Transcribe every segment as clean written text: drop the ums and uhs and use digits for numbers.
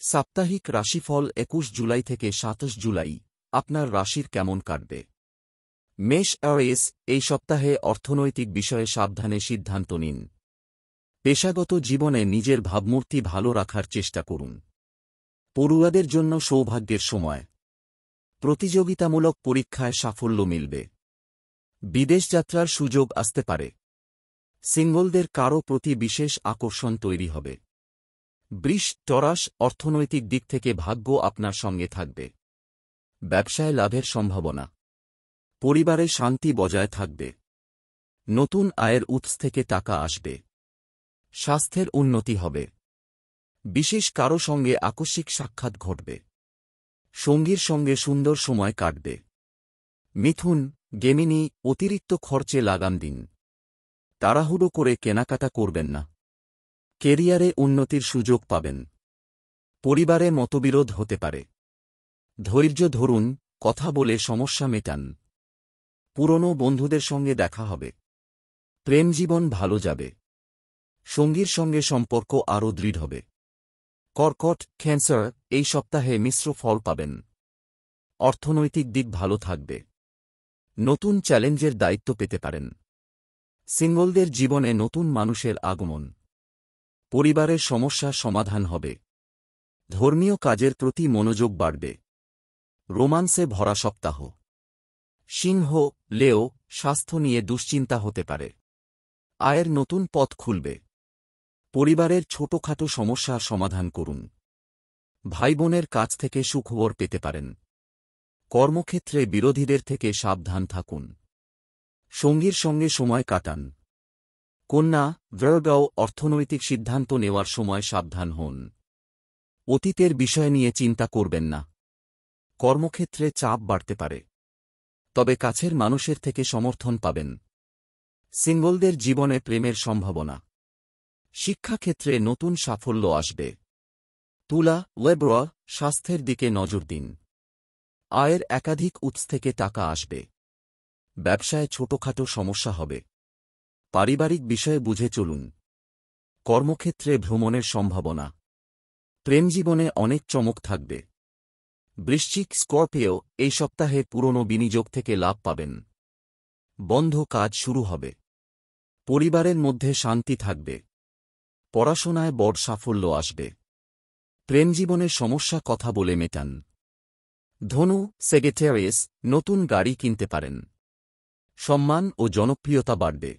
সাপ্তাহিক রাশিফল ২১ জুলাই থেকে ২৭ জুলাই আপনার রাশির কেমন কাটবে। মেষ এরিস, এই সপ্তাহে অর্থনৈতিক বিষয়ে সাবধানে সিদ্ধান্ত নিন। পেশাগত জীবনে নিজের ভাবমূর্তি ভালো রাখার চেষ্টা করুন। পড়ুয়াদের জন্য সৌভাগ্যের সময়। প্রতিযোগিতামূলক পরীক্ষায় সাফল্য মিলবে। বিদেশ যাত্রার সুযোগ আসতে পারে। সিঙ্গলদের কারও প্রতি বিশেষ আকর্ষণ তৈরি হবে। বৃষ টরাস, অর্থনৈতিক দিক থেকে ভাগ্য আপনার সঙ্গে থাকবে। ব্যবসায় লাভের সম্ভাবনা। পরিবারে শান্তি বজায় থাকবে। নতুন আয়ের উৎস থেকে টাকা আসবে। স্বাস্থ্যের উন্নতি হবে। বিশেষ কারও সঙ্গে আকস্মিক সাক্ষাৎ ঘটবে। সঙ্গীর সঙ্গে সুন্দর সময় কাটবে। মিথুন, গেমিনি, অতিরিক্ত খরচে লাগাম দিন। তাড়াহুড়ো করে কেনাকাটা করবেন না। কেরিয়ারে উন্নতির সুযোগ পাবেন। পরিবারে মতবিরোধ হতে পারে। ধৈর্য ধরুন, কথা বলে সমস্যা মেটান। পুরনো বন্ধুদের সঙ্গে দেখা হবে। প্রেম জীবন ভালো যাবে। সঙ্গীর সঙ্গে সম্পর্ক আরও দৃঢ় হবে। কর্কট, ক্যান্সার, এই সপ্তাহে মিশ্র ফল পাবেন। অর্থনৈতিক দিক ভালো থাকবে। নতুন চ্যালেঞ্জের দায়িত্ব পেতে পারেন। সিঙ্গলদের জীবনে নতুন মানুষের আগমন। পরিবারের সমস্যার সমাধান হবে। ধর্মীয় কাজের প্রতি মনোযোগ বাড়বে। রোমান্সে ভরা সপ্তাহ। সিংহ, লেও, স্বাস্থ্য নিয়ে দুশ্চিন্তা হতে পারে। আয়ের নতুন পথ খুলবে। পরিবারের ছোটখাটো সমস্যার সমাধান করুন। ভাইবোনের কাছ থেকে সুখবর পেতে পারেন। কর্মক্ষেত্রে বিরোধীদের থেকে সাবধান থাকুন। সঙ্গীর সঙ্গে সময় কাটান। কন্যা, ভার্গো, অর্থনৈতিক সিদ্ধান্ত নেওয়ার সময় সাবধান হন। অতীতের বিষয় নিয়ে চিন্তা করবেন না। কর্মক্ষেত্রে চাপ বাড়তে পারে। তবে কাছের মানুষের থেকে সমর্থন পাবেন। সিঙ্গলদের জীবনে প্রেমের সম্ভাবনা। শিক্ষাক্ষেত্রে নতুন সাফল্য আসবে। তুলা, লিব্রা, স্বাস্থ্যের দিকে নজর দিন। আয়ের একাধিক উৎস থেকে টাকা আসবে। ব্যবসায় ছোটখাটো সমস্যা হবে। পারিবারিক বিষয়ে বুঝে চলুন। কর্মক্ষেত্রে ভ্রমণের সম্ভাবনা। প্রেমজীবনে অনেক চমক থাকবে। বৃশ্চিক, স্কর্পিও, এই সপ্তাহে পুরনো বিনিয়োগ থেকে লাভ পাবেন। বন্ধ কাজ শুরু হবে। পরিবারের মধ্যে শান্তি থাকবে। পড়াশোনায় বড় সাফল্য আসবে। প্রেমজীবনের সমস্যা কথা বলে মেটান। ধনু, সেগেটেরিয়াস, নতুন গাড়ি কিনতে পারেন। সম্মান ও জনপ্রিয়তা বাড়বে।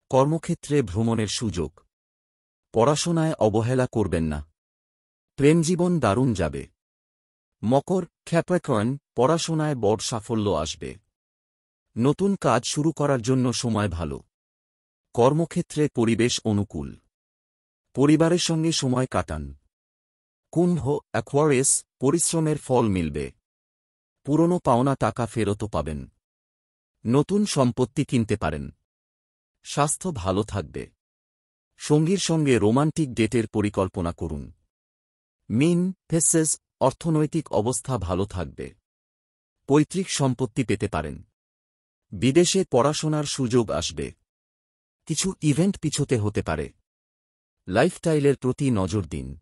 কর্মক্ষেত্রে ভ্রমণের সুযোগ। পড়াশোনায় অবহেলা করবেন না। প্রেমজীবন দারুণ যাবে। মকর, ক্যাপ্রিকর্ন, পড়াশোনায় বড় সাফল্য আসবে। নতুন কাজ শুরু করার জন্য সময় ভালো। কর্মক্ষেত্রে পরিবেশ অনুকূল। পরিবারের সঙ্গে সময় কাটান। কুম্ভ, অ্যাকোয়ারিয়াস, পরিশ্রমের ফল মিলবে। পুরনো পাওনা টাকা ফেরতও পাবেন। নতুন সম্পত্তি কিনতে পারেন। স্বাস্থ্য ভালো থাকবে। সঙ্গীর সঙ্গে রোমান্টিক ডেটের পরিকল্পনা করুন। মীন, পেসেস, অর্থনৈতিক অবস্থা ভালো থাকবে। পৈতৃক সম্পত্তি পেতে পারেন। বিদেশে পড়াশোনার সুযোগ আসবে। কিছু ইভেন্ট পিছোতে হতে পারে। লাইফস্টাইলের প্রতি নজর দিন।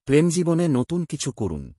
প্রেমজীবনে নতুন কিছু করুন।